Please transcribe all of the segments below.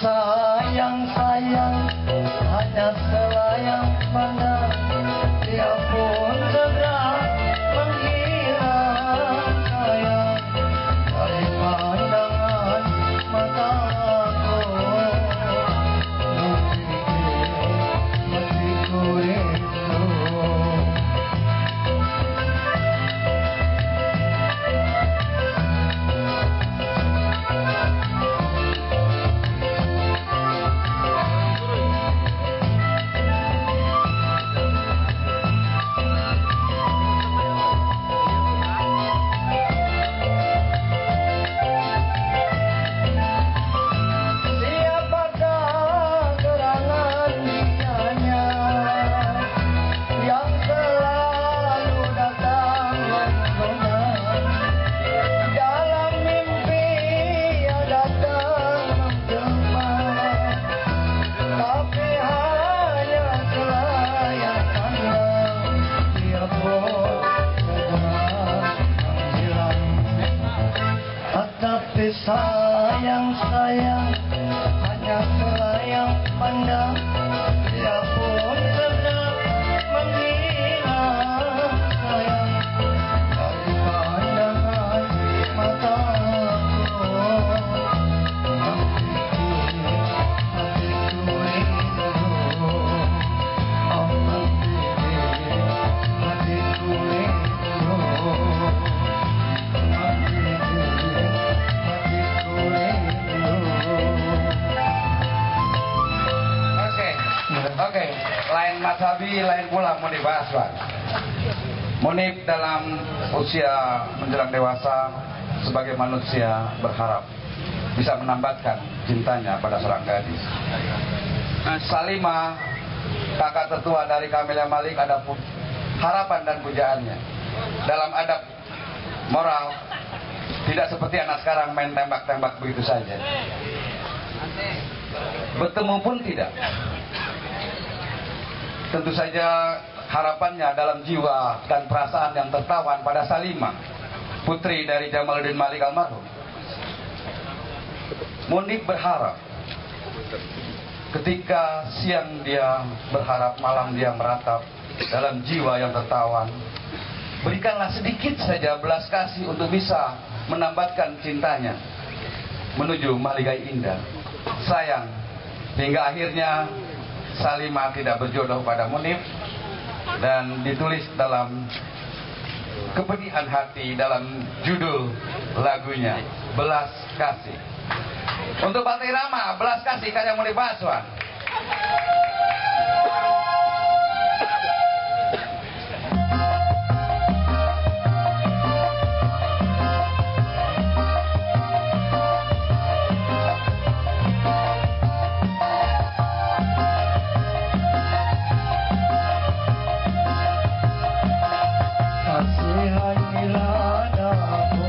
sayang hanya selayang pandang, dia pun segera menghilang sayang dari pandangan mataku. Hatiku rindu. Sayang hanya selayang pandang, dia pun segera menghilang sayang dari pandangan mataku. Hatiku rindu, oh hatiku rindu. Oke, lain Mas Habi, lain pula mau dibahas, Pak. Munib dalam usia menjelang dewasa sebagai manusia berharap bisa menambatkan cintanya pada seorang gadis. Salimah, kakak tertua dari Camelia Malik, ada pun harapan dan pujaannya. Dalam adab moral, tidak seperti anak sekarang main tembak-tembak begitu saja. Bertemu pun tidak. Tentu saja harapannya dalam jiwa dan perasaan yang tertawan pada Salimah, putri dari Jamaluddin Malik almarhum. Munib berharap ketika siang dia berharap, malam dia meratap dalam jiwa yang tertawan, berikanlah sedikit saja belas kasih untuk bisa menambatkan cintanya menuju Maligai Indah. Sayang, hingga akhirnya Salimah tidak berjodoh pada Munib, dan ditulis dalam kepedihan hati dalam judul lagunya Belas Kasih. Untuk Pak Irama, Belas Kasih karya Munib Baswan. Kasihanilah daku,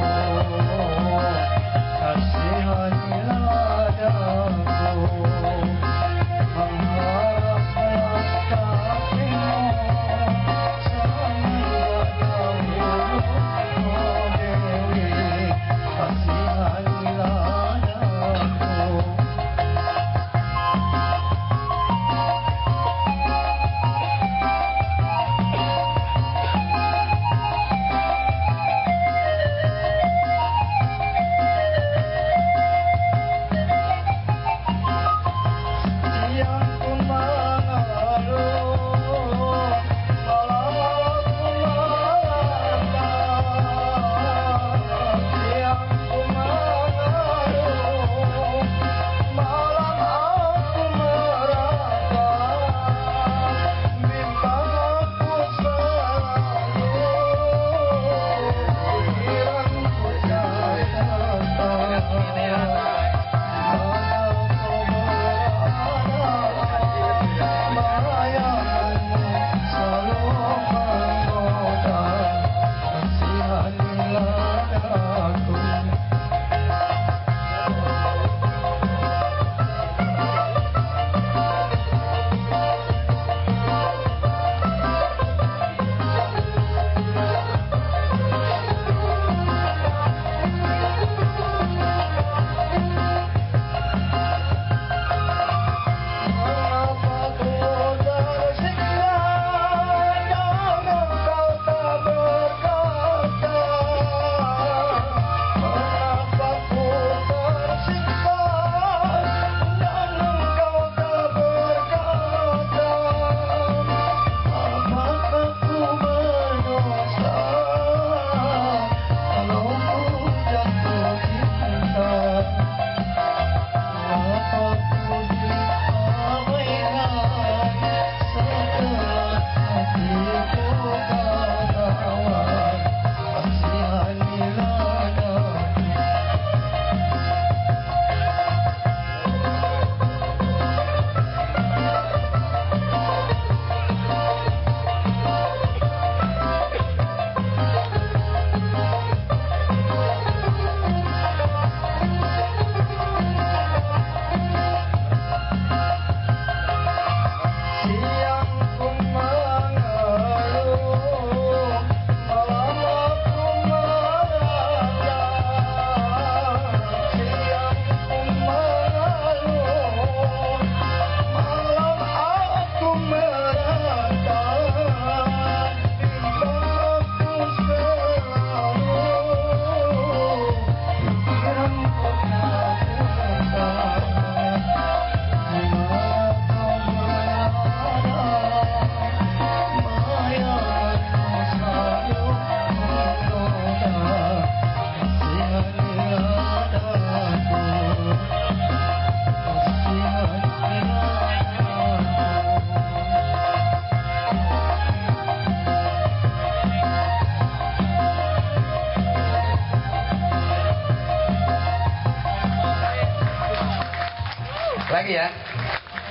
Lagi ya.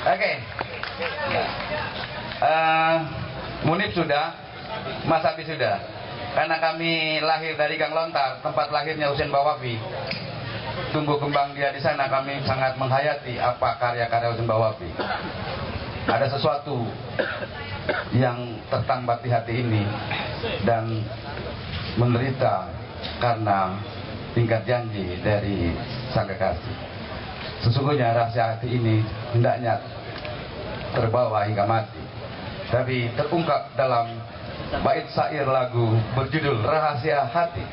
Oke. Munib sudah, Mas Abi sudah. Karena kami lahir dari Gang Lontar, tempat lahirnya Husein Bawafi. Tumbuh kembang dia di sana, kami sangat menghayati apa karya-karya Husein Bawafi. Ada sesuatu yang tertambat di hati ini dan menderita karena tingkat janji dari sang kekasih. Sesungguhnya rahasia hati ini hendaknya terbawa hingga mati, tapi terungkap dalam bait syair lagu berjudul Rahasia Hati.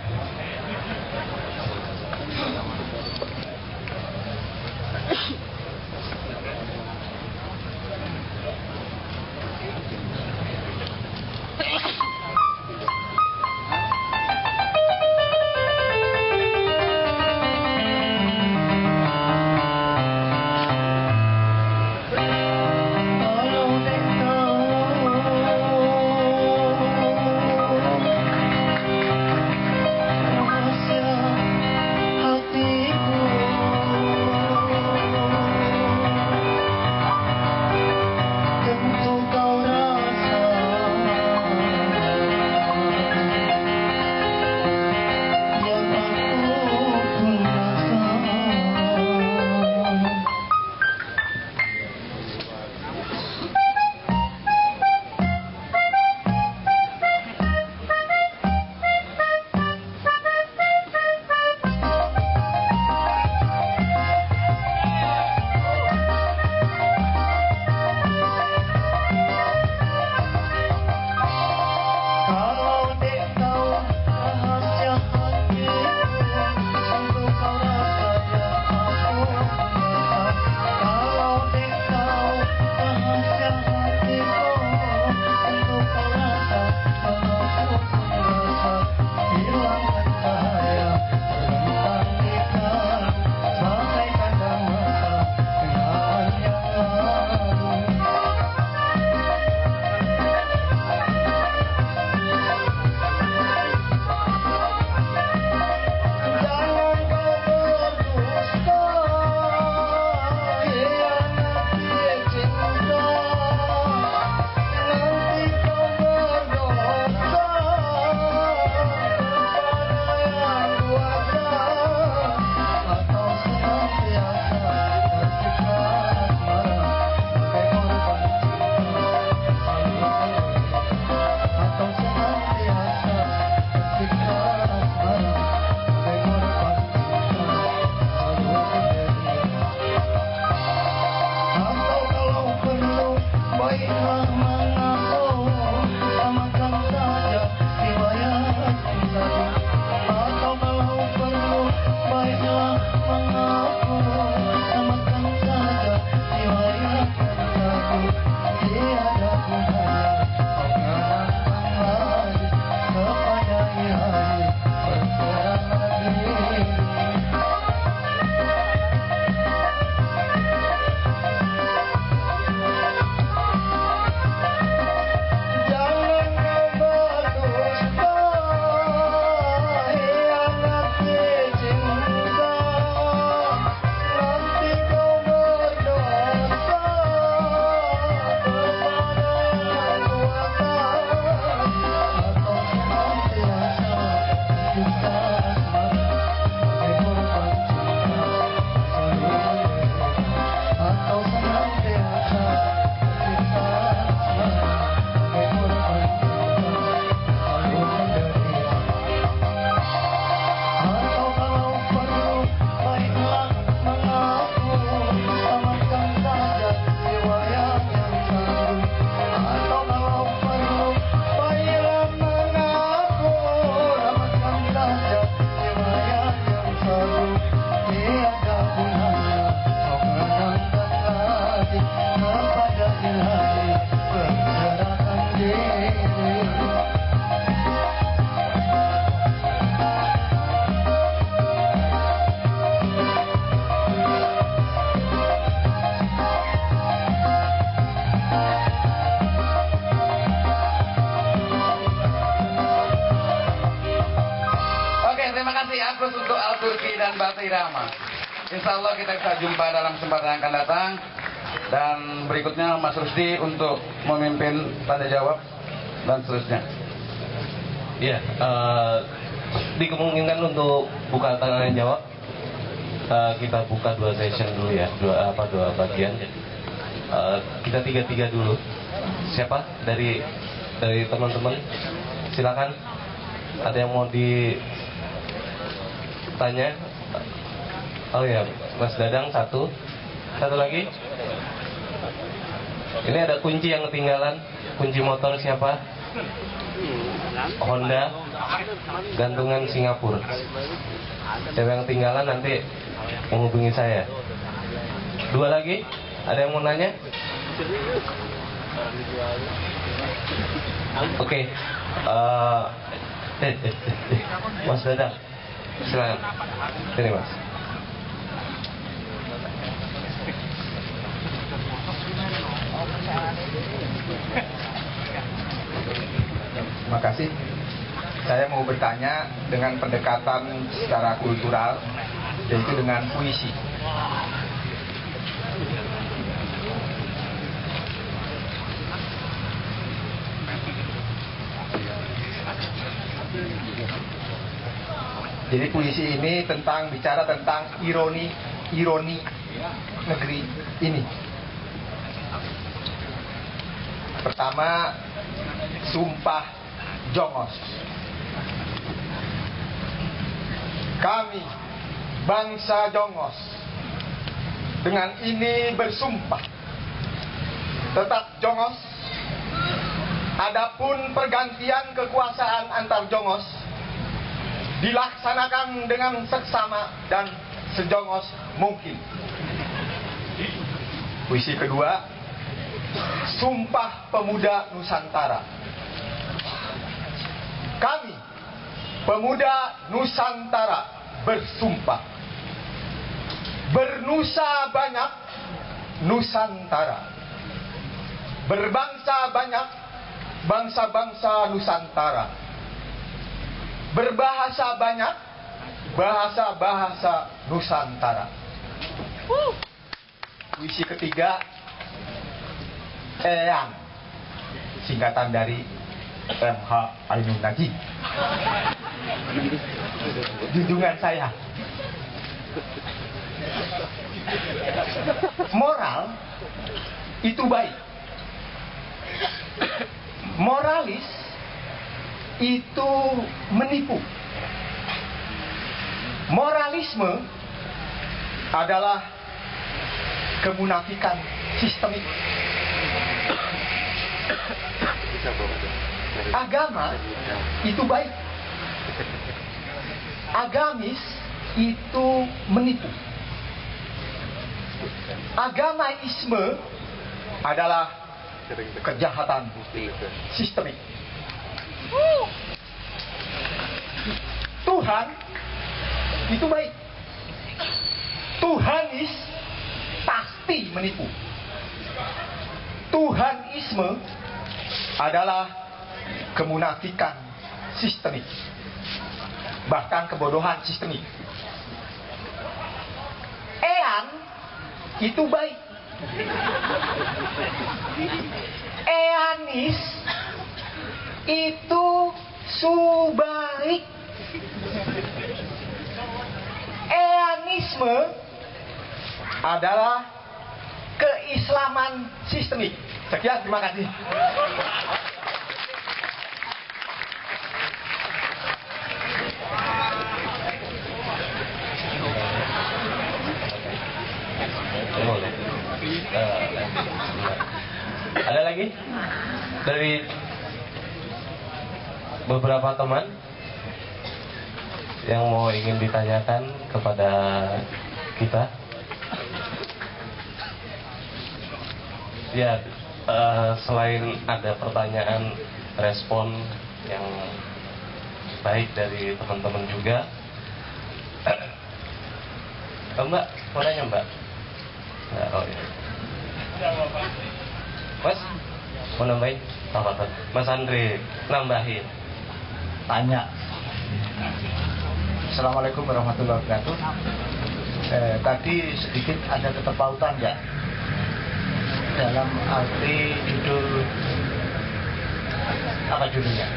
Terima kasih Agus untuk Al-Turki dan Mbak Irama. Insya Allah kita bisa jumpa dalam kesempatan yang akan datang. Dan berikutnya Mas Rusdi untuk memimpin tanya jawab dan seterusnya. Iya, dikemungkinkan untuk buka tanya jawab. Kita buka 2 session dulu ya, dua bagian. Kita 3-3 dulu. Siapa dari teman-teman? Silakan. Ada yang mau ditanya? Oh ya, Mas Dadang satu lagi. Ini ada kunci yang ketinggalan. Kunci motor siapa? Honda, gantungan Singapura. Siapa yang ketinggalan nanti menghubungi saya. 2 lagi, ada yang mau nanya? Oke. Mas Dadang, silakan. Sini Mas. Terima kasih. Saya mau bertanya dengan pendekatan secara kultural, yaitu dengan puisi. Jadi puisi ini bicara tentang ironi negeri ini. Pertama, sumpah jongos. Kami bangsa Jongos dengan ini bersumpah tetap Jongos. Adapun pergantian kekuasaan antar Jongos dilaksanakan dengan seksama dan sejongos mungkin. Puisi kedua, Sumpah Pemuda Nusantara. Kami, pemuda Nusantara, bersumpah bernusa banyak Nusantara, berbangsa banyak bangsa-bangsa Nusantara, berbahasa banyak bahasa-bahasa Nusantara. Puisi ketiga, Eyang, singkatan dari MH Ainun Najib. Junjungan saya. Moral itu baik. Moralis itu menipu. Moralisme adalah kemunafikan sistemik. Agama itu baik. Agamis itu menipu. Agamaisme adalah kejahatan sistemik. Tuhan itu baik. Tuhanis pasti menipu. Tuhanisme adalah kemunafikan sistemik, bahkan kebodohan sistemik. Eyang itu baik. Eanis itu subaik. Eanisme adalah keislaman sistemik. Sekian, terima kasih. Ada lagi dari beberapa teman yang mau ingin ditanyakan kepada kita? Ya, selain ada pertanyaan, respon yang baik dari teman-teman juga. Mbak, mau nanya Mbak? Nah, oh ya. Mas, mau nambahin? Apa? Mas Andre, nambahin. Tanya. Assalamualaikum warahmatullahi wabarakatuh. Tadi sedikit ada keterpautan ya dalam arti judul apa judulnya?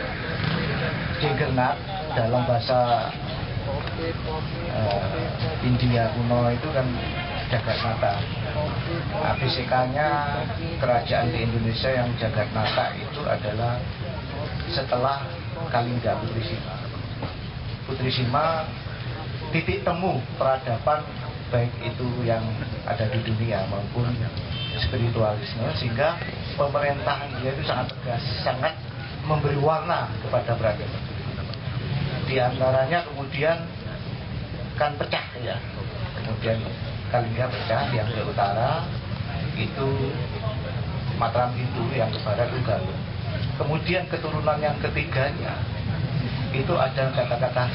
Juggernaut dalam bahasa India kuno itu kan Jagatnata. ABCK-nya kerajaan di Indonesia yang Jagatnata itu adalah setelah Kalingga Putri Sima. Putri Sima titik temu peradaban baik itu yang ada di dunia maupun spiritualisme, sehingga pemerintahan dia itu sangat tegas, sangat memberi warna kepada peradaban. Di antaranya kemudian kan pecah ya, kemudian Kalingga pecah, yang ke utara itu Mataram Hindu, yang ke barat itu Galuh. Kemudian keturunan yang ketiganya itu ada kata-kata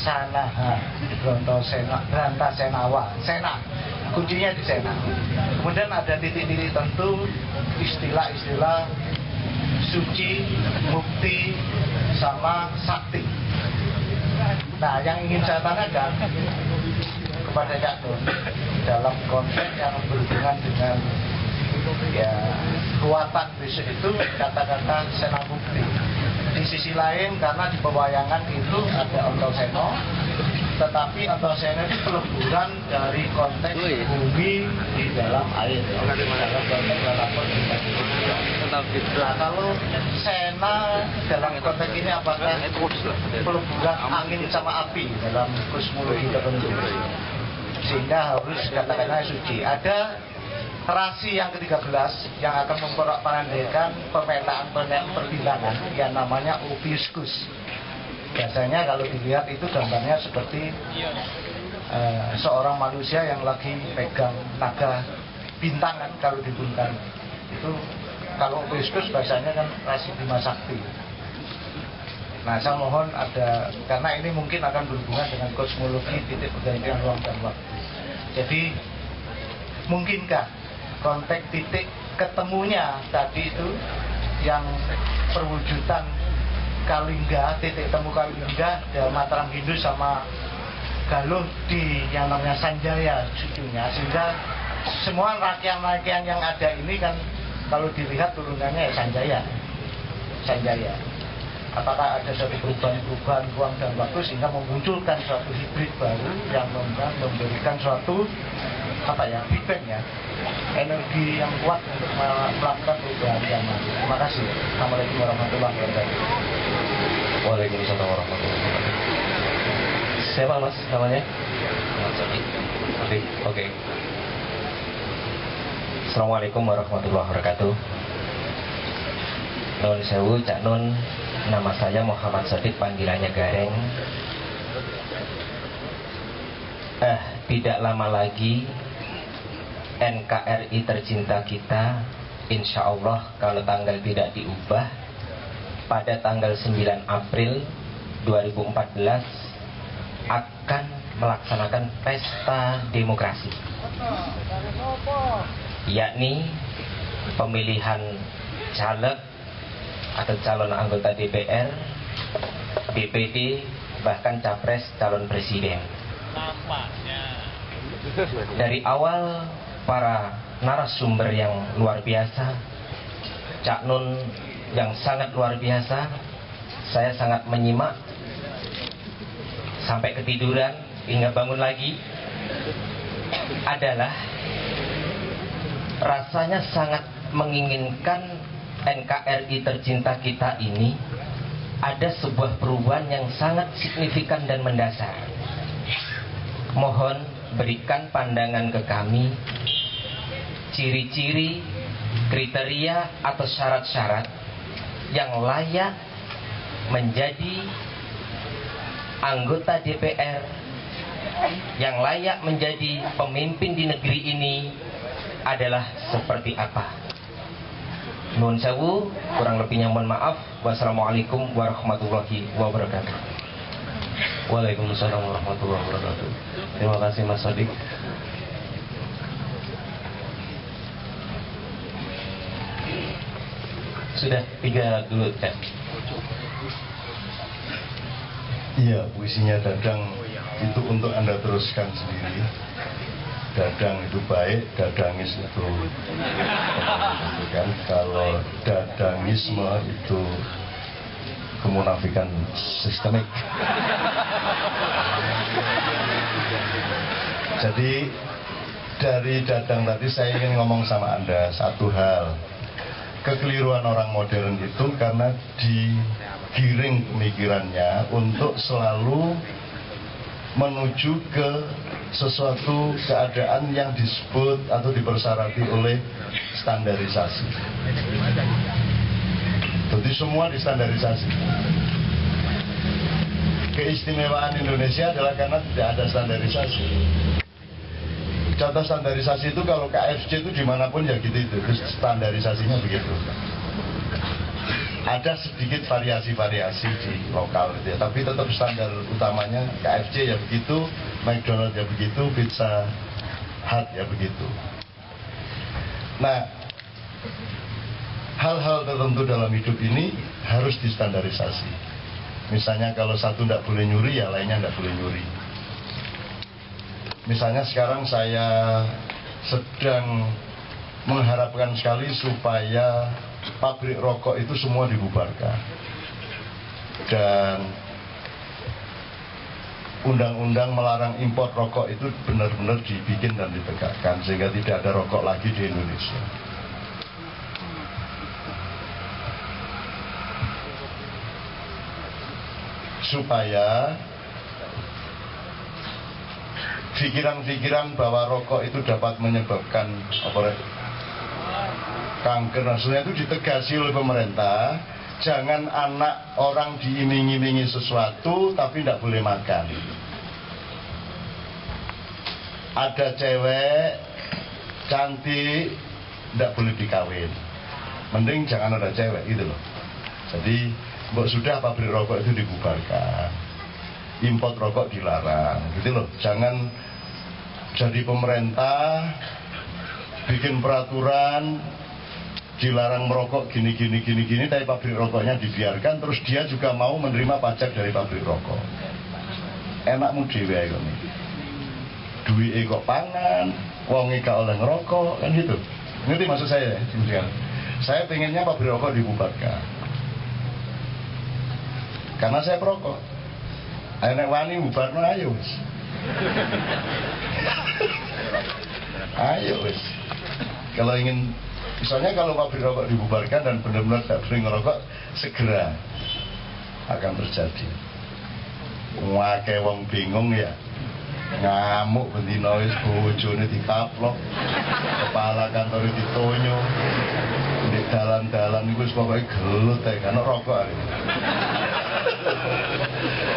Sanaha, Brantasenawa, Sena, kuncinya di Sena. Kemudian ada titik-titik tentu, istilah-istilah suci, mukti, sama sakti. Nah, yang ingin saya tanyakan kepada Cak Nun dalam konteks yang berhubungan dengan ya kekuatan besok itu kata-kata Sena Mukti. Di sisi lain karena di pewayangan itu ada Antasena, tetapi Antasena itu peleburan dari konteks bumi di dalam air, dalam konteks lalapon. Nah, kalau Sena dalam konteks ini apakah peleburan angin sama api dalam kosmologi tertentu, sehingga harus katakanlah suci. Ada rasi yang ke-13 yang akan memperpanjangkan pemetaan perbintangan yang namanya Ophiuchus. Biasanya kalau dilihat itu gambarnya seperti seorang manusia yang lagi pegang naga bintangan kalau di Buntan. Itu kalau Ophiuchus bahasanya kan rasi Bima Sakti. Nah, saya mohon ada, karena ini mungkin akan berhubungan dengan kosmologi titik pergantian ruang dan waktu. Jadi mungkinkah konteks titik ketemunya tadi itu yang perwujudan Kalingga, titik temu Kalingga dalam Mataram Hindu sama Galuh di yang namanya Sanjaya cucunya, sehingga semua rakyat-rakyat yang ada ini kan kalau dilihat turunannya ya Sanjaya. Apakah ada suatu perubahan ruang dan waktu sehingga memunculkan suatu hibrid baru yang memberikan suatu Big Bang ya, energi yang kuat untuk melakukan perubahan zaman. Terima kasih. Assalamualaikum warahmatullahi wabarakatuh. Waalaikumsalam warahmatullahi wabarakatuh. Siapa mas namanya? Mas Sodik. Oke. Assalamualaikum warahmatullahi wabarakatuh. Nun sewu, Cak Nun. Nama saya Muhammad Sodik, panggilannya Gareng. Tidak lama lagi NKRI tercinta kita, insya Allah kalau tanggal tidak diubah, pada tanggal 9 April 2014 akan melaksanakan pesta demokrasi, yakni pemilihan caleg atau calon anggota DPR, DPD, bahkan capres calon presiden. Dari awal para narasumber yang luar biasa, Cak Nun yang sangat luar biasa, saya sangat menyimak sampai ketiduran hingga bangun lagi, adalah rasanya sangat menginginkan NKRI tercinta kita ini ada sebuah perubahan yang sangat signifikan dan mendasar. Mohon berikan pandangan ke kami ciri-ciri, kriteria atau syarat-syarat yang layak menjadi anggota DPR, yang layak menjadi pemimpin di negeri ini adalah seperti apa. Nuhun sewu, kurang lebihnya mohon maaf. Wassalamualaikum warahmatullahi wabarakatuh. Waalaikumsalam warahmatullahi wabarakatuh. Terima kasih Mas Sodik. Sudah 3 dulu, Cak. Iya, puisinya Dadang itu untuk Anda teruskan sendiri. dadang itu baik, dadangis itu kan. Kalau dadangisme itu kemunafikan sistemik. Jadi dari dadang tadi saya ingin ngomong sama Anda satu hal. Kekeliruan orang modern itu karena digiring pemikirannya untuk selalu menuju ke sesuatu keadaan yang disebut atau dipersyaratkan oleh standarisasi. Jadi semua distandarisasi. Keistimewaan Indonesia adalah karena tidak ada standarisasi. Contoh standarisasi itu kalau KFC itu dimanapun ya gitu itu, terus standarisasinya begitu. Ada sedikit variasi-variasi di lokal gitu ya, tapi tetap standar utamanya KFC ya begitu, McDonald ya begitu, Pizza Hut ya begitu. Nah, hal-hal tertentu dalam hidup ini harus distandarisasi. Misalnya kalau satu tidak boleh nyuri, ya lainnya tidak boleh nyuri. Misalnya sekarang saya sedang mengharapkan sekali supaya pabrik rokok itu semua dibubarkan. Dan undang-undang melarang impor rokok itu benar-benar dibikin dan ditegakkan sehingga tidak ada rokok lagi di Indonesia. Supaya pikiran-pikiran bahwa rokok itu dapat menyebabkan kanker nasional itu ditegasi oleh pemerintah. Jangan anak orang diiming-imingi sesuatu tapi tidak boleh makan. Ada cewek cantik tidak boleh dikawin, mending jangan ada cewek gitu loh. Jadi sudah pabrik rokok itu dibubarkan, impor rokok dilarang gitu loh. Jangan jadi pemerintah bikin peraturan dilarang merokok gini, tapi pabrik rokoknya dibiarkan, terus dia juga mau menerima pajak dari pabrik rokok. Enakmu dhewe kok nih. Duwike kok pangan, wonge gak oleh ngerokok, kan gitu. Ngerti maksud saya ya? Saya pengennya pabrik rokok dibubarkan. Karena saya perokok. Nek wani bubarno ayo wis. Ayo wis. Kalau ingin, misalnya kalau pabrik rokok dibubarkan dan benar-benar tidak boleh ngerokok, segera akan terjadi. Wake wong bingung ya, ngamuk bendina wis bojone dikaplok, kepala kantor ditonyo, di dalan-dalan iku wis pokoke gelut kan rokok.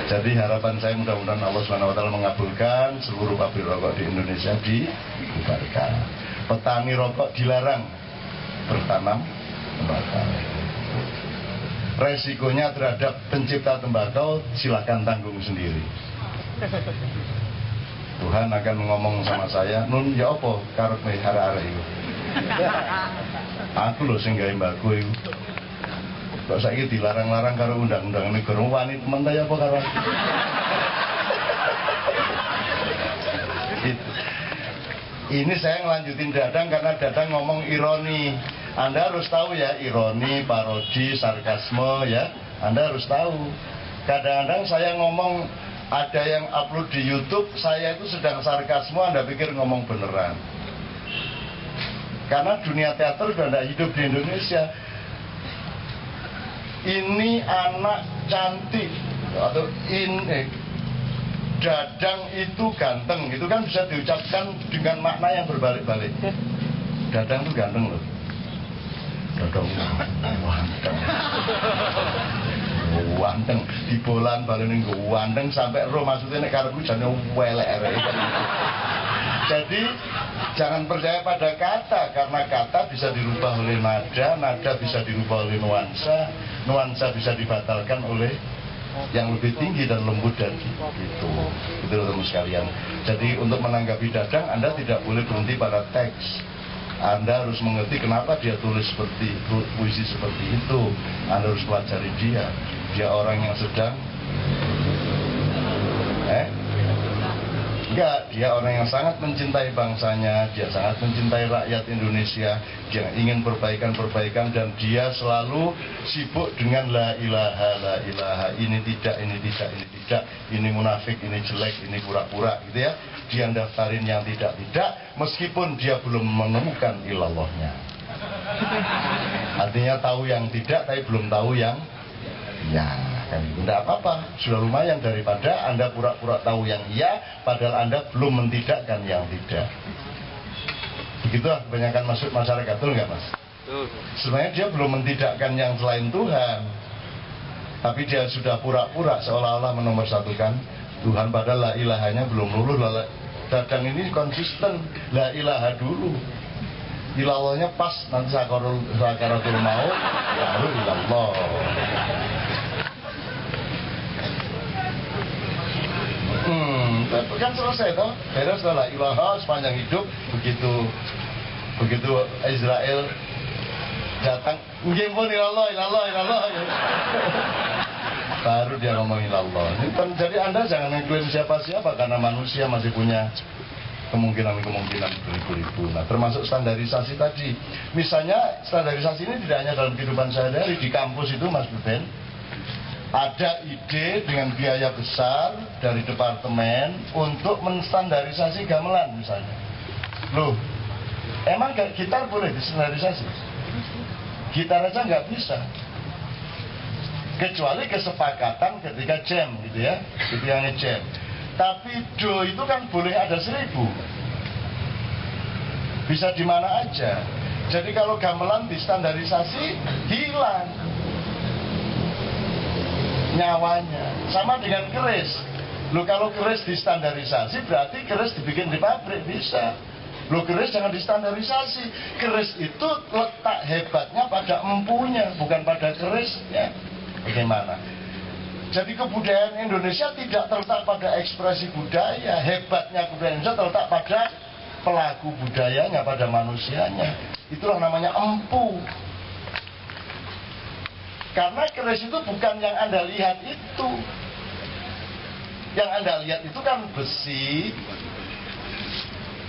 Jadi harapan saya mudah-mudahan Allah SWT mengabulkan seluruh pabrik rokok di Indonesia dibubarkan. Petani rokok dilarang bertanam tembakau. Resikonya terhadap pencipta tembakau silakan tanggung sendiri. Tuhan akan ngomong sama saya, nun ya apa karepmu arek-arek iku. Aku lho sing gawe mbako iku. Kok saiki dilarang-larang karo undang-undang negara, wani temen ta ya apa karo aku. Ini saya ngelanjutin Dadang karena Dadang ngomong ironi. Anda harus tahu ya, ironi, parodi, sarkasme ya. Anda harus tahu. Kadang-kadang saya ngomong, ada yang upload di YouTube, saya itu sedang sarkasme, Anda pikir ngomong beneran. Karena dunia teater sudah tidak hidup di Indonesia. Ini anak cantik atau Dadang itu ganteng, itu kan bisa diucapkan dengan makna yang berbalik-balik. Dadang itu ganteng loh. Dadang wanteng di bolan balen ning wanteng sampai roh maksudnya nek karepku jane welek. Jadi jangan percaya pada kata, karena kata bisa dirubah oleh nada, nada bisa dirubah oleh nuansa, nuansa bisa dibatalkan oleh yang lebih tinggi dan lembut dari itu teman sekalian. Jadi untuk menanggapi Dadang, Anda tidak boleh berhenti pada teks. Anda harus mengerti kenapa dia tulis seperti puisi seperti itu. Anda harus pelajari dia. Dia orang yang sedang Enggak, dia orang yang sangat mencintai bangsanya, dia sangat mencintai rakyat Indonesia, dia ingin perbaikan-perbaikan, dan dia selalu sibuk dengan la ilaha, ini tidak, ini munafik, ini jelek, ini pura-pura gitu ya. Dia daftarin yang tidak, meskipun dia belum menemukan ilallahnya. Artinya tahu yang tidak, tapi belum tahu yang ya. Tidak apa-apa, sudah lumayan daripada Anda pura-pura tahu yang iya padahal Anda belum mentidakkan yang tidak. Begitulah kebanyakan masuk masyarakat, betul nggak Mas? Sebenarnya dia belum mentidakkan yang selain Tuhan, tapi dia sudah pura-pura seolah-olah menomorsatukan Tuhan, padahal la ilahanya belum luluh. Dadang ini konsisten, la ilaha dulu, ilallahnya pas, nanti sakaratul maut baru ilallah. Kan selesai toh, beres lah ilaha sepanjang hidup. Begitu Israel datang, nggih pun ilallah, baru dia ngomong ilallah. Jadi Anda jangan ngeklaim siapa-siapa, karena manusia masih punya kemungkinan beribu-ribu. Nah, termasuk standarisasi tadi. Misalnya standarisasi ini tidak hanya dalam kehidupan sehari-hari, di kampus itu Mas Buben, ada ide dengan biaya besar dari departemen untuk menstandarisasi gamelan misalnya. Loh, emang gitar boleh distandarisasi? Gitar aja nggak bisa, kecuali kesepakatan ketika jam gitu ya, ketika nge-jam. Tapi do itu kan boleh ada 1000, bisa di mana aja. Jadi kalau gamelan distandarisasi, hilang nyawanya. Sama dengan keris. Loh, kalau keris distandarisasi berarti keris dibikin di pabrik, bisa. Loh, keris jangan distandarisasi. Keris itu letak hebatnya pada empunya, bukan pada kerisnya. Bagaimana? Jadi kebudayaan Indonesia tidak terletak pada ekspresi budaya. Hebatnya budaya Indonesia terletak pada pelaku budayanya, pada manusianya. Itulah namanya empu. Karena keris itu bukan yang Anda lihat itu. Yang Anda lihat itu kan besi,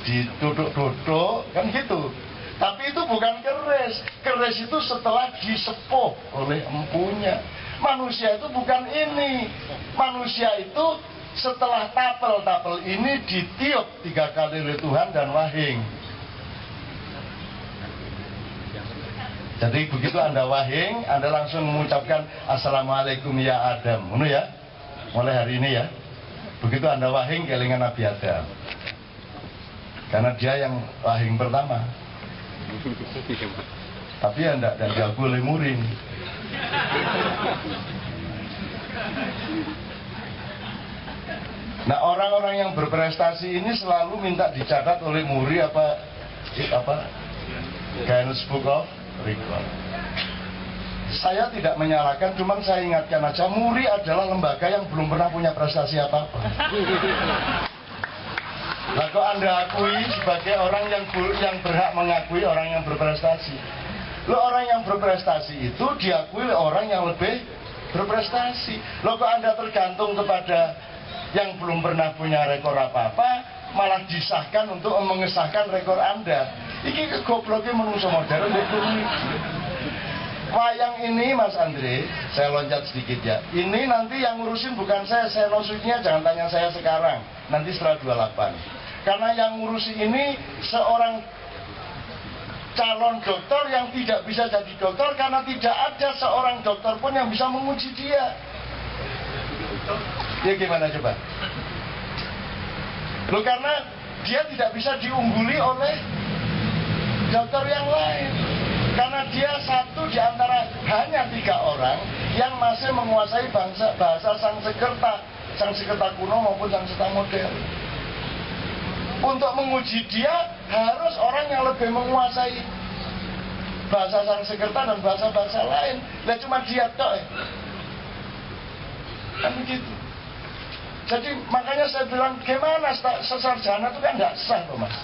diduduk-duduk, kan gitu. Tapi itu bukan keris. Keris itu setelah disepuh oleh empunya. Manusia itu bukan ini. Manusia itu setelah tapel-tapel ini ditiup 3 kali oleh Tuhan dan wahing. Jadi begitu Anda wahing, Anda langsung mengucapkan Assalamualaikum ya Adam. Benar ya? Mulai hari ini ya. Begitu Anda wahing, kelingan Nabi Adam. Karena dia yang wahing pertama. Tapi ya enggak, dan gak boleh muring. Nah, orang-orang yang berprestasi ini selalu minta dicatat oleh Muri apa Guinness Book of Record. Saya tidak menyalahkan, cuman saya ingatkan aja, Muri adalah lembaga yang belum pernah punya prestasi apa-apa. Nah, kok Anda akui sebagai orang yang berhak mengakui orang yang berprestasi? Lo orang yang berprestasi itu diakui oleh orang yang lebih berprestasi. Lo kok Anda tergantung kepada yang belum pernah punya rekor apa-apa, malah disahkan untuk mengesahkan rekor Anda? Ini kegobloknya manusia modern. Wayang ini Mas Andre, saya loncat sedikit ya. Ini nanti yang ngurusin bukan saya nosuknya jangan tanya saya sekarang, nanti setelah 28. Karena yang ngurusi ini seorang calon dokter yang tidak bisa jadi dokter karena tidak ada seorang dokter pun yang bisa menguji dia. Ya gimana coba? Loh, karena dia tidak bisa diungguli oleh dokter yang lain. Karena dia satu di antara hanya 3 orang yang masih menguasai bahasa Sanskerta kuno maupun Sanskerta modern. Untuk menguji dia harus orang yang lebih menguasai bahasa Sanskerta dan bahasa-bahasa lain. Nah, cuma dia tok. Kan begitu. Jadi makanya saya bilang gimana sarjana itu kan nggak sah loh Mas.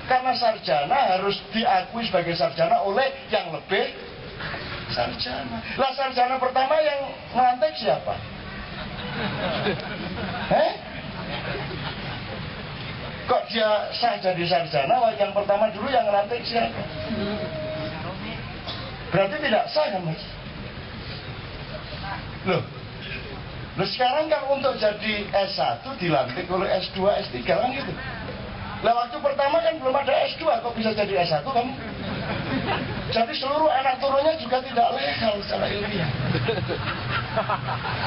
Karena sarjana harus diakui sebagai sarjana oleh yang lebih sarjana. Lah sarjana pertama yang ngelantik siapa? Kok dia sah jadi sarjana, yang pertama dulu yang ngelantik siapa? Berarti tidak sah kan Mas? Loh sekarang kan untuk jadi S1 dilantik oleh S2, S3 kan gitu. Lah waktu pertama kan belum ada S2, kok bisa jadi S1 kan? Jadi seluruh anak turunnya juga tidak legal secara ilmiah.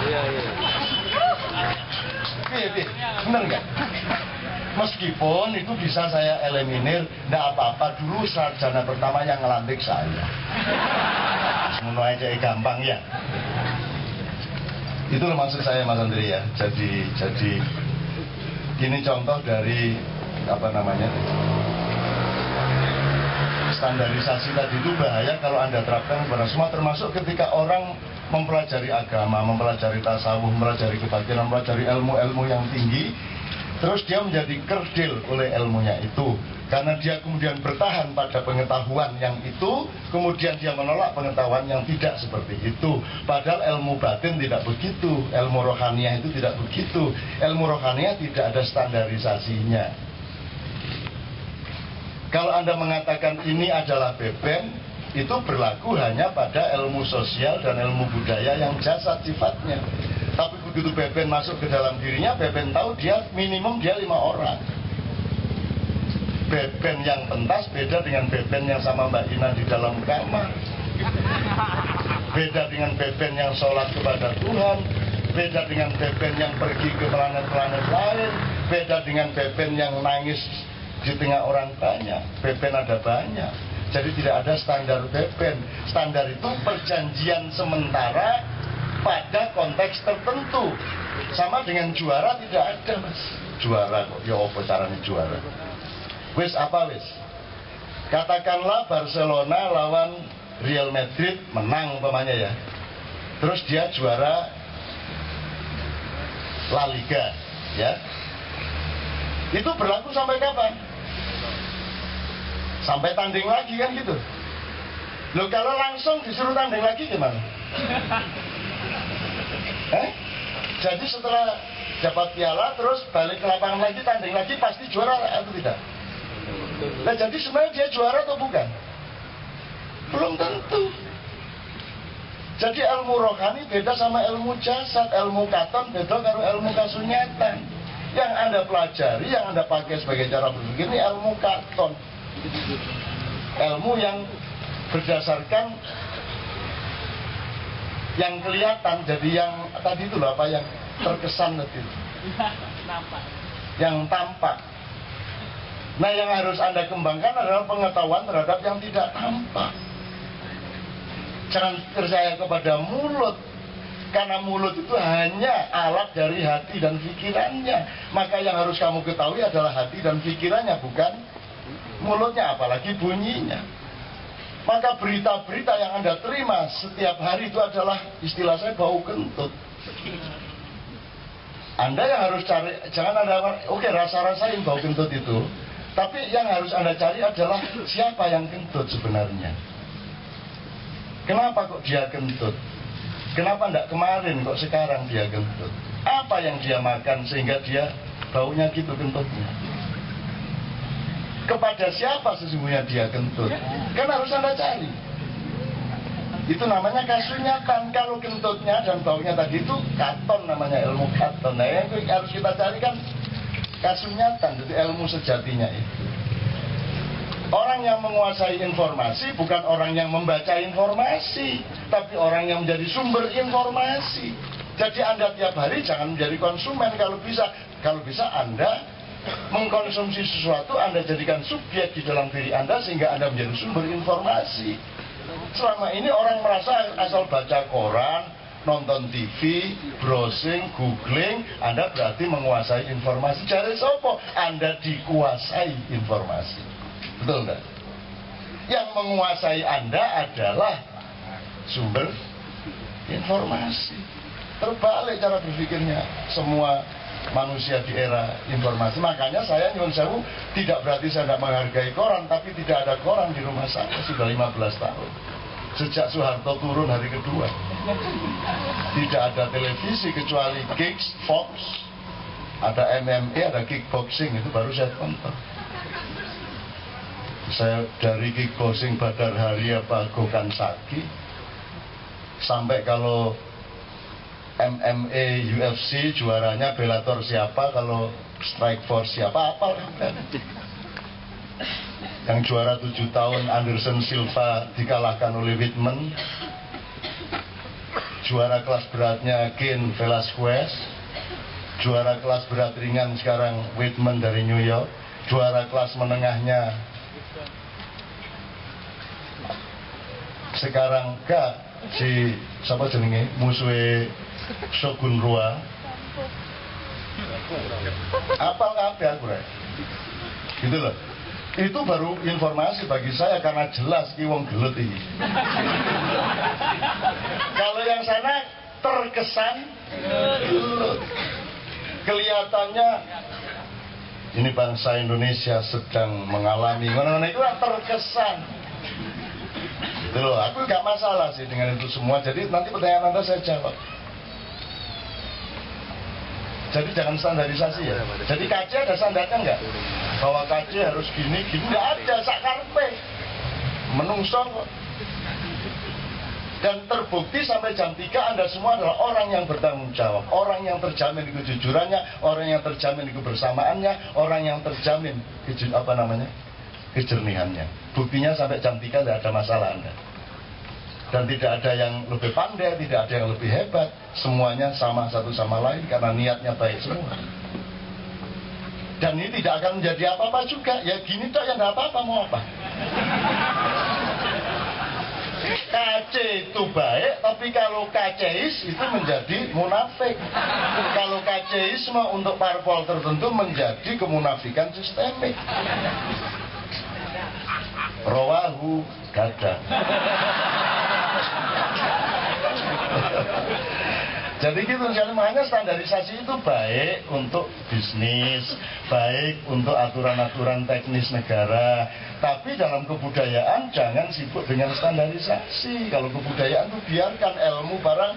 Iya. Bener nggak? Meskipun itu bisa saya eliminir, nggak apa-apa, dulu sarjana pertama yang ngelantik saya. Mulai aja gampang ya. Itulah maksud saya Mas Andri ya. Jadi ini contoh dari apa namanya, standarisasi tadi itu bahaya kalau Anda terapkan kepada semua, termasuk ketika orang mempelajari agama, mempelajari tasawuf, mempelajari kebakiran, mempelajari ilmu-ilmu yang tinggi, terus dia menjadi kerdil oleh ilmunya itu. Karena dia kemudian bertahan pada pengetahuan yang itu, kemudian dia menolak pengetahuan yang tidak seperti itu. Padahal ilmu batin tidak begitu, ilmu rohaniah itu tidak begitu. Ilmu rohaniah tidak ada standarisasinya. Kalau Anda mengatakan ini adalah beben, itu berlaku hanya pada ilmu sosial dan ilmu budaya yang jasad sifatnya. Tapi begitu beben masuk ke dalam dirinya, beben tahu dia minimum dia 5 orang. Beben yang pentas beda dengan beben yang sama Mbak Ina di dalam kamar. Beda dengan beben yang sholat kepada Tuhan. Beda dengan beben yang pergi ke planet-planet lain. Beda dengan beben yang nangis di tengah orang banyak. Beben ada banyak. Jadi tidak ada standar beben. Standar itu perjanjian sementara pada konteks tertentu. Sama dengan juara tidak ada Mas. Juara kok, ya apa caranya juara? Wis apa wis? Katakanlah Barcelona lawan Real Madrid menang umpamanya ya. Terus dia juara La Liga ya. Itu berlaku sampai kapan? Sampai tanding lagi kan gitu. Loh kalau langsung disuruh tanding lagi gimana? Jadi setelah dapat piala terus balik ke lapangan lagi, tanding lagi, pasti juara atau tidak? Nah jadi sebenarnya dia juara atau bukan? Belum tentu. Jadi ilmu rohani beda sama ilmu jasad. Ilmu katon beda karo ilmu kasunyatan. Yang Anda pelajari, yang Anda pakai sebagai cara berpikir ini ilmu katon. Ilmu yang berdasarkan yang kelihatan. Jadi yang tadi itu apa yang terkesan tadi, yang tampak. Nah yang harus Anda kembangkan adalah pengetahuan terhadap yang tidak tampak. Jangan percaya kepada mulut, karena mulut itu hanya alat dari hati dan pikirannya. Maka yang harus kamu ketahui adalah hati dan pikirannya, bukan mulutnya, apalagi bunyinya. Maka berita-berita yang Anda terima setiap hari itu adalah, istilah saya, bau kentut. Anda yang harus cari, jangan Anda, oke, rasa-rasain bau kentut itu. Tapi yang harus Anda cari adalah siapa yang kentut sebenarnya. Kenapa kok dia kentut? Kenapa enggak kemarin kok sekarang dia kentut? Apa yang dia makan sehingga dia baunya gitu kentutnya? Kepada siapa sesungguhnya dia kentut? Kan harus Anda cari. Itu namanya kasunyatan. Kalau kentutnya dan baunya tadi itu katon, namanya ilmu katon. Nah yang harus kita cari kan kasunyatan, jadi ilmu sejatinya itu. Orang yang menguasai informasi bukan orang yang membaca informasi, tapi orang yang menjadi sumber informasi. Jadi Anda tiap hari jangan menjadi konsumen. Kalau bisa Anda mengkonsumsi sesuatu, Anda jadikan subjek di dalam diri Anda sehingga Anda menjadi sumber informasi. Selama ini orang merasa asal baca koran, nonton TV, browsing, googling, Anda berarti menguasai informasi. Cari sopo, Anda dikuasai informasi. Betul enggak? Yang menguasai Anda adalah sumber informasi. Terbalik cara berpikirnya semua manusia di era informasi. Makanya saya nyuwun sewu, tidak berarti saya tidak menghargai koran, tapi tidak ada koran di rumah saya sudah 15 tahun. Sejak Soeharto turun hari kedua. Tidak ada televisi kecuali Gigs, Fox, ada MMA, ada kickboxing, itu baru saya tonton. Saya dari kickboxing Badar Hari apa Gokhan Saki, sampai kalau MMA UFC juaranya Bellator siapa, kalau Strikeforce siapa, apa yang juara 7 tahun Anderson Silva dikalahkan oleh Whitman, juara kelas beratnya Cain Velasquez, juara kelas berat ringan sekarang Whitman dari New York, juara kelas menengahnya sekarang si siapa jenenge musuhe Shogun Rua. Apal kabeh aku rek. Gitu loh. Itu baru informasi bagi saya karena jelas ki wong gelut ini. Kalau yang sana terkesan gelut. Kelihatannya ini bangsa Indonesia sedang mengalami ngono-ngono itu terkesan. Gitu loh, aku gak masalah sih dengan itu semua. Jadi nanti pertanyaan Anda saya jawab. Jadi jangan standarisasi ya. Jadi KC ada standarnya enggak? Bahwa KC harus gini, enggak ada, sak karepe. Menungso kok. Dan terbukti sampai jam 3 Anda semua adalah orang yang bertanggung jawab, orang yang terjamin kejujurannya, orang yang terjamin kebersamaannya, orang yang terjamin kejernihannya. Buktinya sampai jam 3 tidak ada masalah Anda. Dan tidak ada yang lebih pandai, tidak ada yang lebih hebat. Semuanya sama satu sama lain karena niatnya baik semua. Dan ini tidak akan menjadi apa-apa juga. Ya gini toh, ya tidak apa-apa, mau apa. KC itu baik, tapi kalau KCis itu menjadi munafik. Kalau KCisme untuk parpol tertentu menjadi kemunafikan sistemik. Rawahu Gadang. Jadi gitu, makanya standarisasi itu baik untuk bisnis, baik untuk aturan-aturan teknis negara. Tapi dalam kebudayaan jangan sibuk dengan standarisasi. Kalau kebudayaan itu biarkan ilmu barang.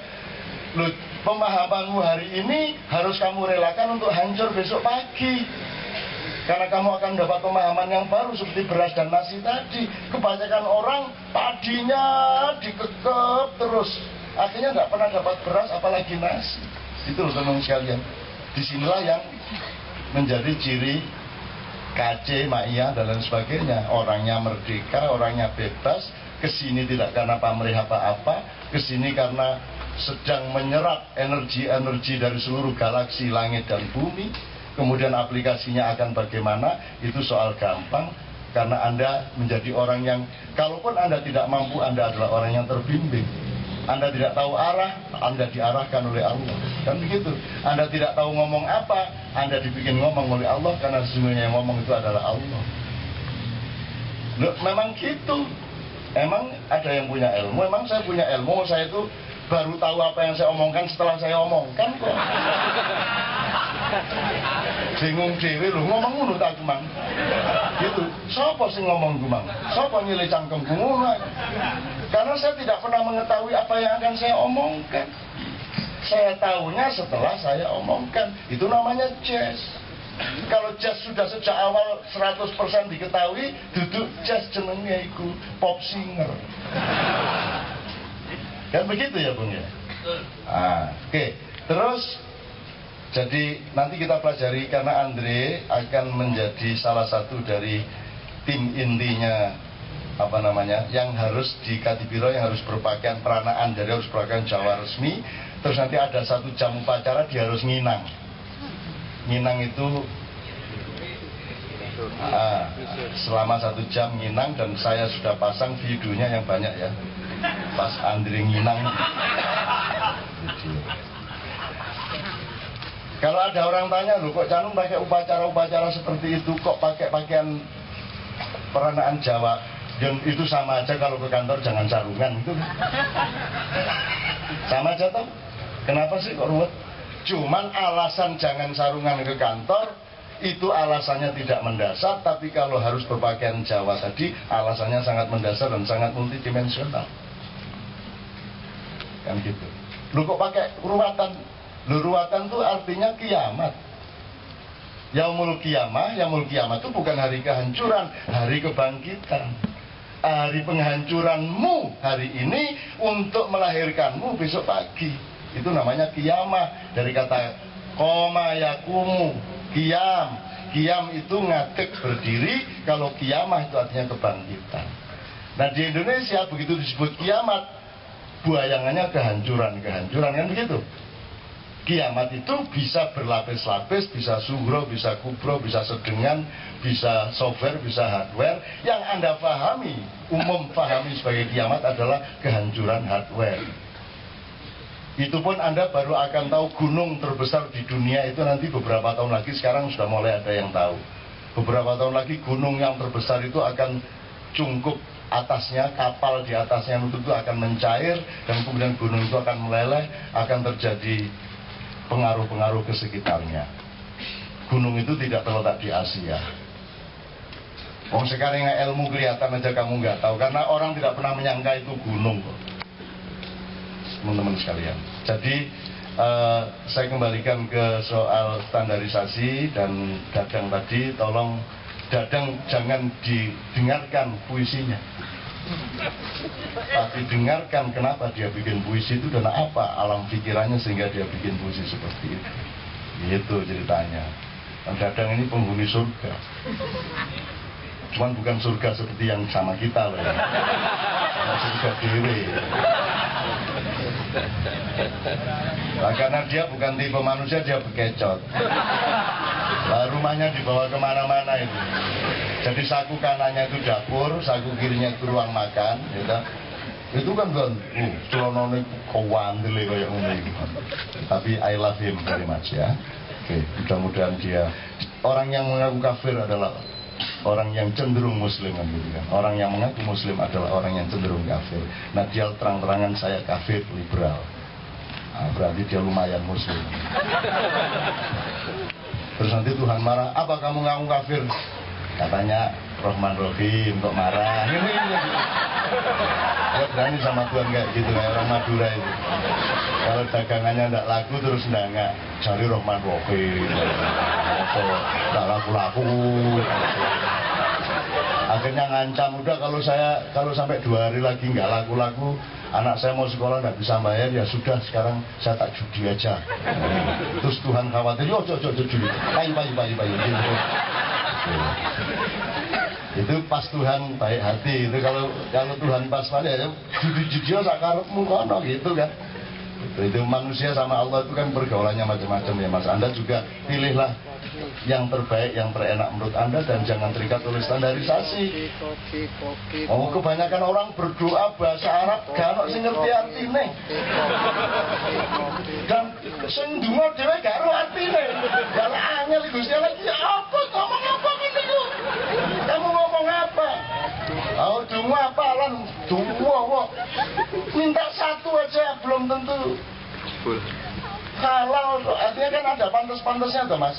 Loh, pemahamanmu hari ini harus kamu relakan untuk hancur besok pagi. Karena kamu akan dapat pemahaman yang baru seperti beras dan nasi tadi. Kebanyakan orang padinya dikekep terus. Akhirnya nggak pernah dapat beras apalagi nasi. Itu loh teman sekalian. Disinilah yang menjadi ciri KC, Ma'iyah dan lain sebagainya. Orangnya merdeka, orangnya bebas. Kesini tidak karena pamrih apa-apa. Kesini karena sedang menyerap energi-energi dari seluruh galaksi langit dan bumi. Kemudian aplikasinya akan bagaimana, itu soal gampang. Karena Anda menjadi orang yang, kalaupun Anda tidak mampu, Anda adalah orang yang terbimbing. Anda tidak tahu arah, Anda diarahkan oleh Allah. Kan begitu. Anda tidak tahu ngomong apa, Anda dibikin ngomong oleh Allah. Karena sesungguhnya yang ngomong itu adalah Allah. Loh, memang gitu. Emang ada yang punya ilmu, emang saya punya ilmu. Saya itu baru tahu apa yang saya omongkan setelah saya omongkan kok. Bingung dewe lho, ngomong ngono tak Gumang. Gitu. Sapa sing ngomong Gumang? Sapa nyilih cangkemku ngono? Karena saya tidak pernah mengetahui apa yang akan saya omongkan. Saya tahunya setelah saya omongkan. Itu namanya jazz. Kalau jazz sudah sejak awal 100% diketahui, duduk jazz jenengnya iku pop singer. Kan begitu ya Bung ya? Oke. Terus jadi nanti kita pelajari karena Andre akan menjadi salah satu dari tim intinya yang harus di Kadipiro, yang harus berpakaian peranaan, jadi harus berpakaian Jawa resmi. Terus nanti ada 1 jam upacara dia harus nginang. Nginang itu selama 1 jam nginang, dan saya sudah pasang videonya yang banyak ya. Pas Andre nginang. Kalau ada orang tanya, loh kok Canung pakai upacara-upacara seperti itu, kok pakai pakaian peranaan Jawa? Yang itu sama aja, kalau ke kantor jangan sarungan itu. Sama aja toh. Kenapa sih kok ruwet? Cuman alasan jangan sarungan ke kantor itu alasannya tidak mendasar, tapi kalau harus berpakaian Jawa tadi alasannya sangat mendasar dan sangat multidimensional. Kan gitu. Lu kok pakai ruwatan? Lu ruwatan itu artinya kiamat. Yaumul Qiyamah itu bukan hari kehancuran, hari kebangkitan. Hari penghancuranmu hari ini untuk melahirkanmu besok pagi. Itu namanya qiyamah, dari kata qoma yakumu, qiyam. Qiyam itu ngadeg berdiri, kalau qiyamah itu artinya kebangkitan. Nah di Indonesia begitu disebut kiamat, bayangannya kehancuran kan begitu. Kiamat itu bisa berlapis-lapis, bisa sugro, bisa kubro, bisa sedengan, bisa software, bisa hardware. Yang Anda pahami, umum pahami sebagai kiamat adalah kehancuran hardware. Itu pun Anda baru akan tahu gunung terbesar di dunia itu nanti beberapa tahun lagi. Sekarang sudah mulai ada yang tahu. Beberapa tahun lagi gunung yang terbesar itu akan cungkup atasnya, kapal di atasnya itu akan mencair, dan kemudian gunung itu akan meleleh, akan terjadi pengaruh-pengaruh ke sekitarnya. Gunung itu tidak terletak di Asia. Sekarang ilmu kelihatan aja kamu nggak tahu, karena orang tidak pernah menyangka itu gunung kok. Teman-teman sekalian. Jadi saya kembalikan ke soal standarisasi dan Dadang tadi, tolong Dadang jangan didengarkan puisinya, tapi dengarkan kenapa dia bikin puisi itu dan apa alam pikirannya sehingga dia bikin puisi seperti itu. Itu ceritanya. Dan Dadang ini penghuni surga, cuman bukan surga seperti yang sama kita loh ya. Surga dewe. Nah, karena dia bukan tipe manusia, dia bekecot. Nah, rumahnya dibawa kemana-mana itu. Jadi saku kanannya itu dapur, saku kirinya itu ruang makan, gitu. Itu kan celonone kawandele kayak ngono iki. Tapi I love him very much ya. Oke, mudah-mudahan dia orang yang mengaku kafir adalah orang yang cenderung muslim kan gitu kan. Orang yang mengaku muslim adalah orang yang cenderung kafir. Nah, dia terang-terangan saya kafir liberal. Nah, berarti dia lumayan muslim. Terus nanti Tuhan marah, apa kamu ngaku kafir? Katanya Rahman Rahim, kok marah? Ini. Ya berani sama Tuhan kayak gitu, kayak orang Madura itu. Kalau dagangannya tidak laku terus enggak cari Rahman Rahim. Tidak laku-laku. Akhirnya ngancam, udah kalau sampai 2 hari lagi nggak laku-laku, anak saya mau sekolah nggak bisa bayar, ya sudah sekarang saya tak judi aja. Terus Tuhan khawatir, yo judi, payu gitu. Itu pas Tuhan baik hati. Itu kalau Tuhan pas balik ya judi sakarepmu kono gitu kan. Itu manusia sama Allah itu kan pergaulannya macam-macam ya Mas. Anda juga pilihlah yang terbaik, yang terenak menurut Anda, dan jangan terikat oleh standarisasi. Kebanyakan orang berdoa bahasa Arab gak ono sing ngerti artine. Dan sing ndonga dhewe gak ero artine. Kalau angel Gusti Allah ya apa ngomong apa niku? Kamu ngomong apa? Oh, dungo apalan, dungo minta satu aja belum tentu halal. Artinya kan ada pantas-pantasnya tuh Mas.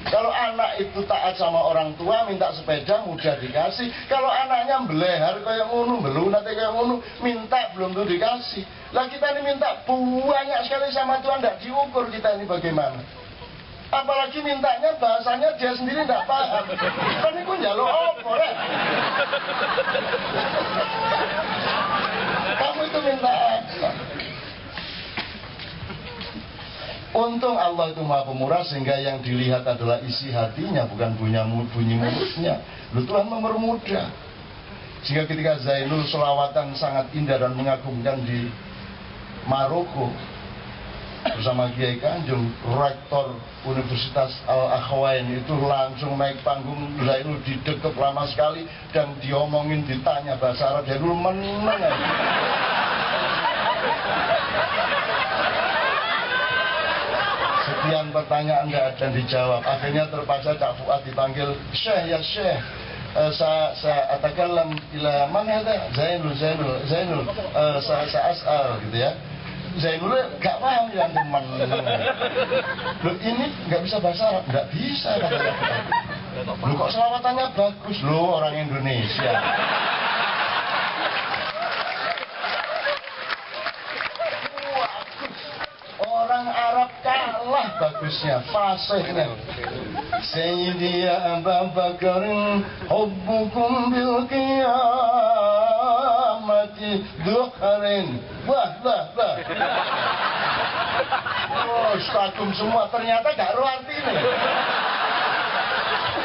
Kalau anak itu taat sama orang tua, minta sepeda mudah dikasih. Kalau anaknya belehar kayak ngono, belunat kayak ngono, minta belum tentu dikasih. Lah kita ini minta banyak sekali sama Tuhan, tidak diukur kita ini bagaimana. Apalagi mintanya bahasanya dia sendiri tidak paham. Kan itu njaluk apa rek? Kamu itu minta apa? Untung Allah itu Maha Pemurah, sehingga yang dilihat adalah isi hatinya, bukan bunyi mulutnya. Lalu Tuhan mempermudah. Sehingga ketika Zainul selawatan sangat indah dan mengagumkan di Maroko bersama Kiai Kanjeng, rektor Universitas Al-Akhwain itu langsung naik panggung. Zainul didekep lama sekali dan diomongin, ditanya bahasa Arab. Zainul menang. Sekian pertanyaan nggak ada dijawab. Akhirnya terpaksa Cak Fuad dipanggil, Syekh ya Syekh, saya atakanlah ila mana ada Zainul, saya asal gitu ya. Zainul nggak paham ya teman. Loh ini nggak bisa bahasa Arab, nggak bisa katanya. Loh kok selawatannya bagus loh, orang Indonesia. Orang Arab kalah bagus. bagusnya, fasihnya. Sayyidi ya Abu Bakar, hubbukum bil qiyamati duharin. Wah. Oh, stagum semua, ternyata gak ro artine.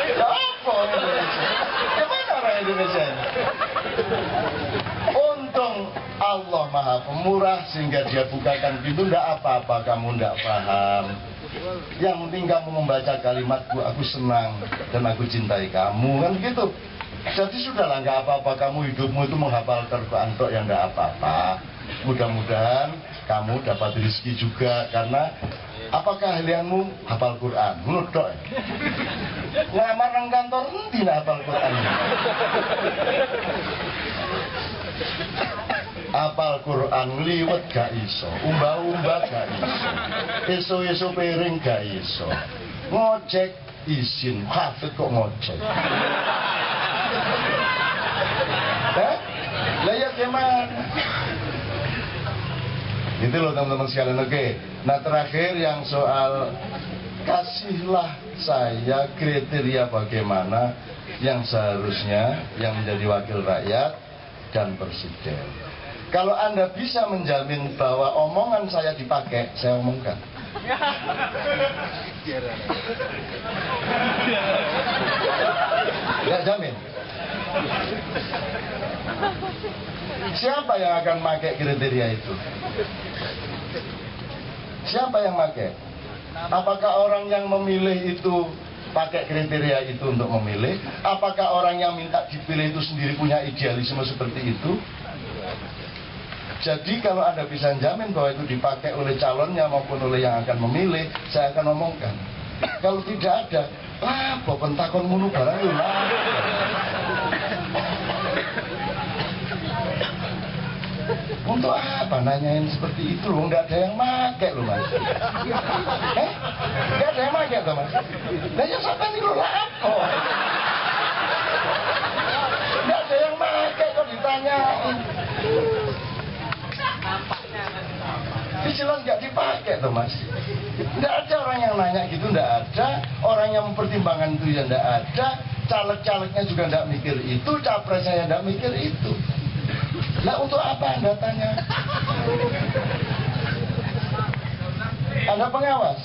Ya apa Indonesia? Gimana orang Indonesia ini? Untung Allah Maha Pemurah sehingga dia bukakan pintu. Ndak apa-apa kamu ndak paham. Yang penting kamu membaca kalimatku, aku senang dan aku cintai kamu, kan gitu. Jadi sudahlah, nggak apa-apa kamu hidupmu itu menghafal Quran tok, yang nggak apa-apa. Mudah-mudahan kamu dapat rezeki juga, karena apa keahlianmu hafal Quran? Menurut tok. Ngamar nang kantor endi hafal Quran? Apal Quran liwet gak iso, umbah-umbah gak iso, iso piring gak iso, ngojek izin, hafid kok ngojek. Lah ya gimana? Itu loh teman-teman sekalian, oke. Nah terakhir yang soal kasihlah saya kriteria bagaimana yang seharusnya yang menjadi wakil rakyat dan presiden. Kalau Anda bisa menjamin bahwa omongan saya dipakai, saya omongkan. Nggak jamin. Siapa yang akan pakai kriteria itu? Siapa yang pakai? Apakah orang yang memilih itu pakai kriteria itu untuk memilih? Apakah orang yang minta dipilih itu sendiri punya idealisme seperti itu? Jadi kalau Anda bisa jamin bahwa itu dipakai oleh calonnya maupun oleh yang akan memilih, saya akan omongkan. Kalau tidak ada, apa pentakon mulu barang lu lah. Untuk apa nanyain seperti itu loh? Nggak ada yang pakai loh mas. Nggak ada yang pakai loh mas. Nah ya sampai ini loh lah apa? Nggak ada yang pakai kok ditanyain. Ini jelas nggak dipakai tuh mas. Nggak ada orang yang nanya gitu, nggak ada. Orang yang mempertimbangkan itu ya nggak ada. Caleg-calegnya juga nggak mikir itu, capresnya nggak mikir itu. Nah untuk apa Anda tanya? Anda pengawas?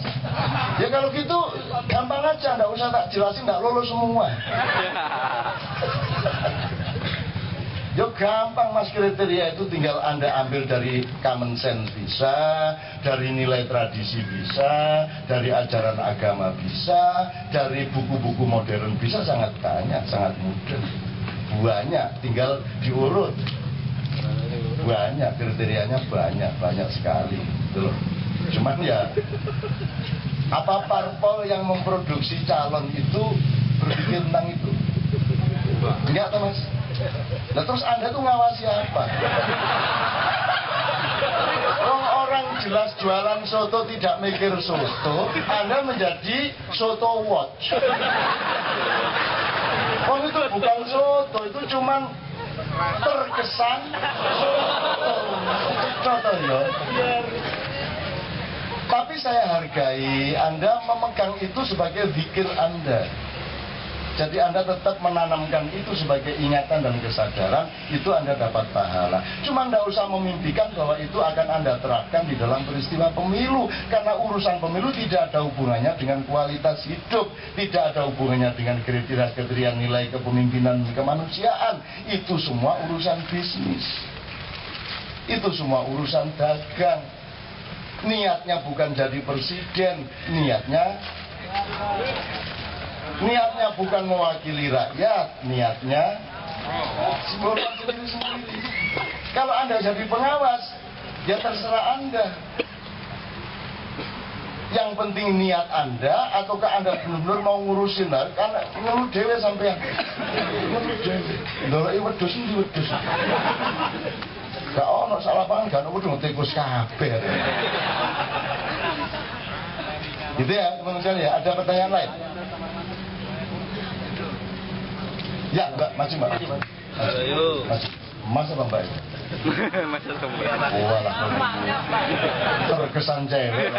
Ya kalau gitu gampang aja, nggak usah tak jelasin, nggak lolos semua. Yo gampang mas, kriteria itu tinggal Anda ambil dari common sense bisa, dari nilai tradisi bisa, dari ajaran agama bisa, dari buku-buku modern bisa, sangat banyak, sangat mudah. Banyak, tinggal diurut. Banyak, kriterianya banyak sekali. Gitu loh. Cuman ya, apa parpol yang memproduksi calon itu berpikir tentang itu? Enggak toh mas? Nah terus Anda tuh ngawasi apa? Orang jelas jualan soto tidak mikir soto, Anda menjadi soto watch. Oh itu bukan soto, itu cuman terkesan soto ya. Tapi saya hargai Anda memegang itu sebagai zikir Anda. Jadi Anda tetap menanamkan itu sebagai ingatan dan kesadaran, itu Anda dapat pahala. Cuma Anda usah memimpikan bahwa itu akan Anda terapkan di dalam peristiwa pemilu. Karena urusan pemilu tidak ada hubungannya dengan kualitas hidup, tidak ada hubungannya dengan kriteria-kriteria nilai kepemimpinan kemanusiaan. Itu semua urusan bisnis. Itu semua urusan dagang. Niatnya bukan jadi presiden, niatnya bukan mewakili rakyat, niatnya sendiri. Kalau Anda jadi pengawas, ya terserah Anda. Yang penting niat Anda, ataukah Anda benar-benar mau ngurusin, karena menurut dewe sampean. Menurut dewe. Ndoleki wedhus endi wedhus. Gak ono salah pangan, gak ono wedhus tikus kabeh. Gitu ya, teman-teman sekalian ya. Ada pertanyaan lain? Ya, Mbak, maju Mbak. Ayo. Maju. Mas apa Mbak? Mas apa Mbak? Oh, lah. Terkesan cewek.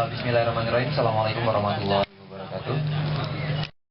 Bismillahirrahmanirrahim. Assalamualaikum warahmatullahi